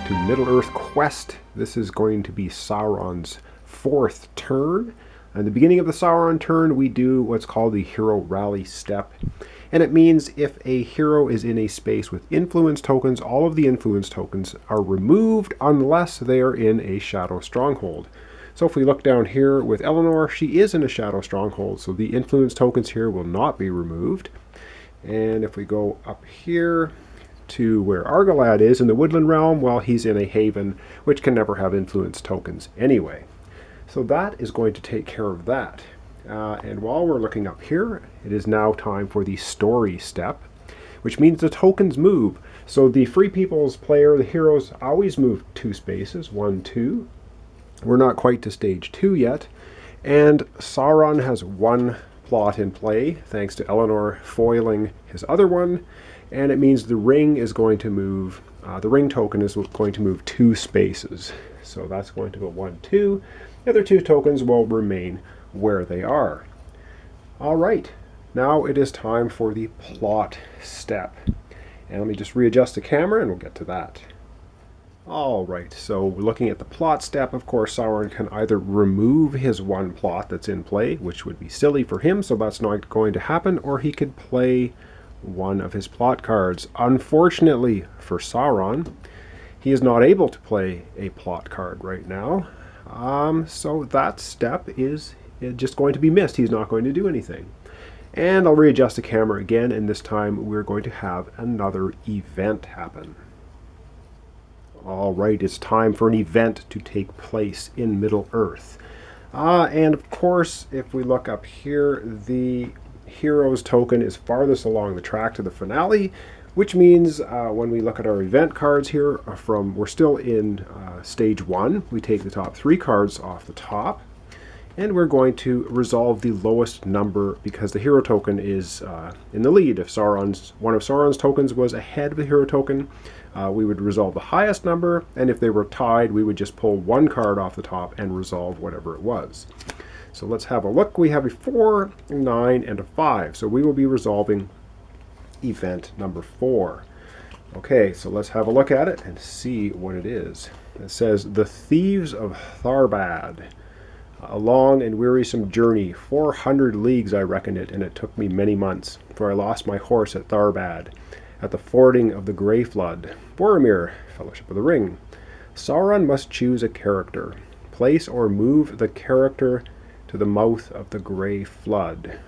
to Middle-earth Quest. This is going to be Sauron's fourth turn. At the beginning of the Sauron turn, we do what's called the Hero Rally Step. And it means if a hero is in a space with influence tokens, all of the influence tokens are removed unless they are in a Shadow Stronghold. So if we look down here with Eleanor, she is in a Shadow Stronghold, so the influence tokens here will not be removed. And if we go up here to where Argolab is in the Woodland Realm, well, he's in a haven, which can never have influence tokens anyway. So that is going to take care of that. And while we're looking up here, it is now time for the story step, which means the tokens move. So the Free People's player, the heroes, always move 2 spaces, 1, 2. We're not quite to stage 2 yet. And Sauron has 1 plot in play, thanks to Eleanor foiling his other one. And it means the ring is going to move, the ring token is going to move 2 spaces. So that's going to go 1, 2. The other 2 tokens will remain where they are. All right, now it is time for the plot step. And let me just readjust the camera and we'll get to that. All right, so we're looking at the plot step. Of course, Sauron can either remove his 1 plot that's in play, which would be silly for him, so that's not going to happen, or he could play 1 of his plot cards. Unfortunately for Sauron, he is not able to play a plot card right now. So that step is just going to be missed. He's not going to do anything. And I'll readjust the camera again, and this time we're going to have another event happen. All right, it's time for an event to take place in Middle-earth. And of course, if we look up here, the hero's token is farthest along the track to the finale, which means when we look at our event cards here, we're still in stage 1. We take the top 3 cards off the top, and we're going to resolve the lowest number because the hero token is in the lead. If one of Sauron's tokens was ahead of the hero token, we would resolve the highest number, and if they were tied, we would just pull 1 card off the top and resolve whatever it was. So let's have a look. We have a 4, 9, and a 5. So we will be resolving event number 4. Okay, so let's have a look at it and see what it is. It says, "The Thieves of Tharbad. A long and wearisome journey, 400 leagues I reckon it, and it took me many months, for I lost my horse at Tharbad, at the fording of the Grey Flood. Boromir, Fellowship of the Ring. Sauron must choose a character. Place or move the character to the mouth of the Grey Flood."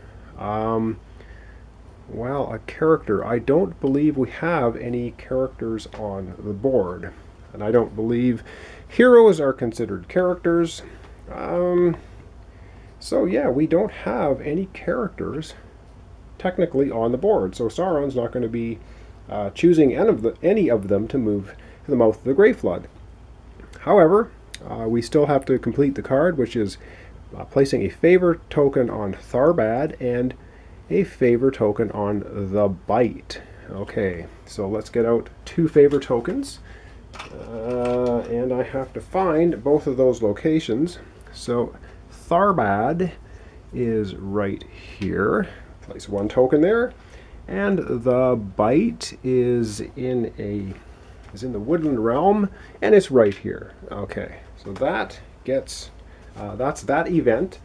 Well, a character. I don't believe we have any characters on the board. And I don't believe heroes are considered characters. So yeah, we don't have any characters technically on the board. So Sauron's not going to be choosing any of them to move to the mouth of the Grey Flood. However, we still have to complete the card, which is placing a favor token on Tharbad and a favor token on the Bite. Okay, so let's get out 2 favor tokens. And I have to find both of those locations. So Tharbad is right here. Place 1 token there. And the Bite is in the Woodland Realm, and it's right here. Okay, so that gets that's that event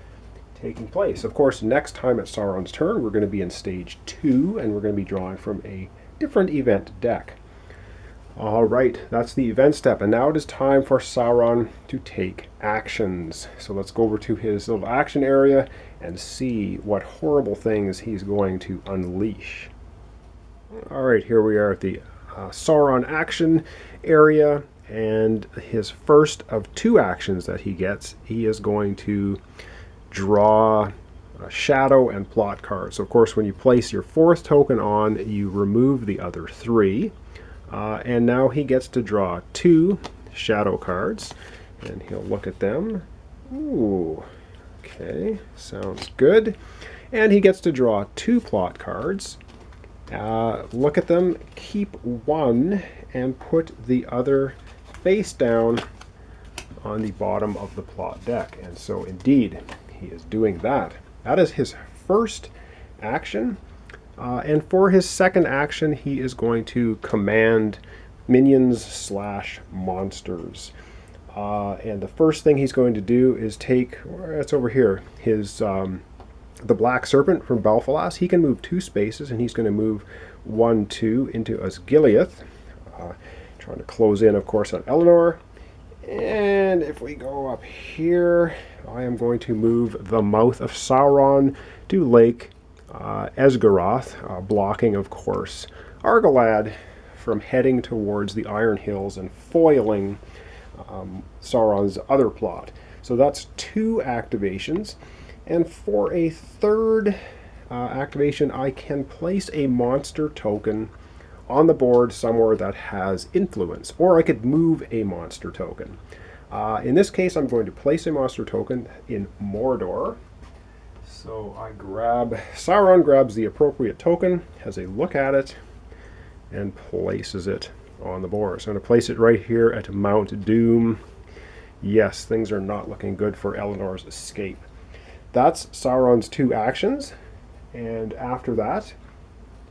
taking place. Of course, next time at Sauron's turn, we're going to be in stage 2, and we're going to be drawing from a different event deck. All right, that's the event step, and now it is time for Sauron to take actions. So let's go over to his little action area and see what horrible things he's going to unleash. All right, here we are at the Sauron action area, and his first of 2 actions that he gets, he is going to draw shadow and plot cards. So of course, when you place your 4th token on, you remove the other 3. And now he gets to draw 2 shadow cards, and he'll look at them. Ooh, okay, sounds good. And he gets to draw 2 plot cards. Look at them, keep 1, and put the other face down on the bottom of the plot deck. And so indeed, he is doing that. That is his first action. And for his second action, he is going to command minions slash monsters. And the first thing he's going to do is take, it's over here, his the Black Serpent from Belfalas. He can move 2 spaces, and he's going to move 1, 2 into Osgiliath. Trying to close in, of course, on Eleanor. And if we go up here, I am going to move the Mouth of Sauron to Lake Esgaroth, blocking, of course, Argolab from heading towards the Iron Hills and foiling Sauron's other plot. So that's 2 activations. And for a third activation, I can place a monster token on the board somewhere that has influence, or I could move a monster token. In this case, I'm going to place a monster token in Mordor. So Sauron grabs the appropriate token, has a look at it, and places it on the board. So I'm going to place it right here at Mount Doom. Yes, things are not looking good for Eleanor's escape. That's Sauron's 2 actions, and after that,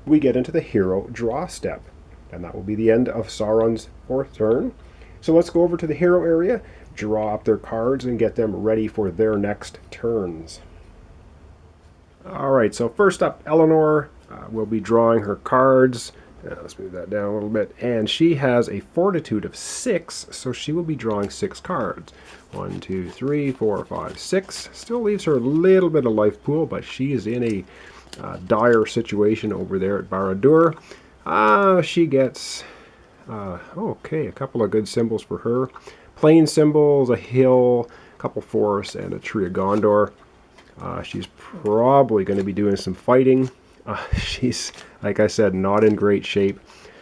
we get into the hero draw step, and that will be the end of Sauron's 4th turn. So let's go over to the hero area, draw up their cards, and get them ready for their next turns. Alright, so first up, Eleanor will be drawing her cards. Let's move that down a little bit. And she has a fortitude of 6, so she will be drawing 6 cards. 1, 2, 3, 4, 5, 6. Still leaves her a little bit of life pool, but she is in a dire situation over there at Barad-dûr. She gets, okay, a couple of good symbols for her. Plain symbols, a hill, a couple forests, and a tree of Gondor. She's probably going to be doing some fighting. She's, like I said, not in great shape.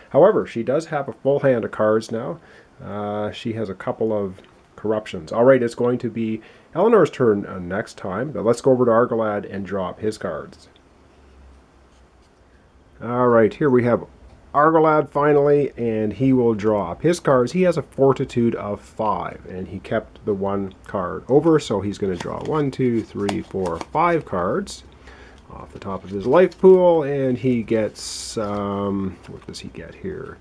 However, she does have a full hand of cards now. She has a couple of corruptions. All right, it's going to be Eleanor's turn next time. But let's go over to Argolab and draw up his cards. All right, here we have Argolab finally, and he will draw up his cards. He has a fortitude of 5, and he kept the 1 card over, so he's going to draw 1, 2, 3, 4, 5 cards off the top of his life pool, and he gets, what does he get here?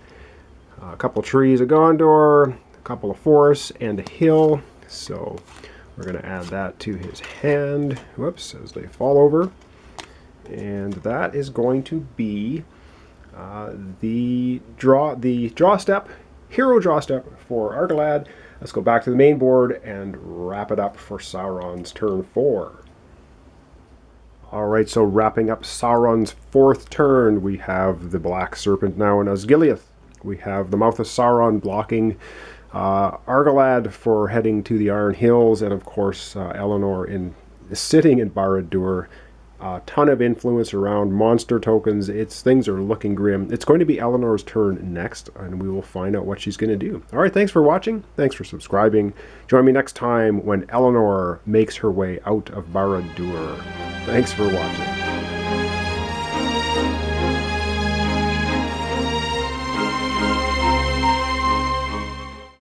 A couple trees of Gondor, a couple of forests, and a hill. So we're going to add that to his hand. Whoops, as they fall over. And that is going to be the draw step, hero draw step for Argolab. Let's go back to the main board and wrap it up for Sauron's turn 4. Alright, so wrapping up Sauron's 4th turn, we have the Black Serpent now in Osgiliath. We have the Mouth of Sauron blocking Argolab for heading to the Iron Hills, and of course Eleanor sitting in Barad-dûr. A ton of influence around monster tokens. Things are looking grim. It's going to be Eleanor's turn next, and we will find out what she's going to do. Alright, thanks for watching. Thanks for subscribing. Join me next time when Eleanor makes her way out of Barad-dûr. Thanks for watching.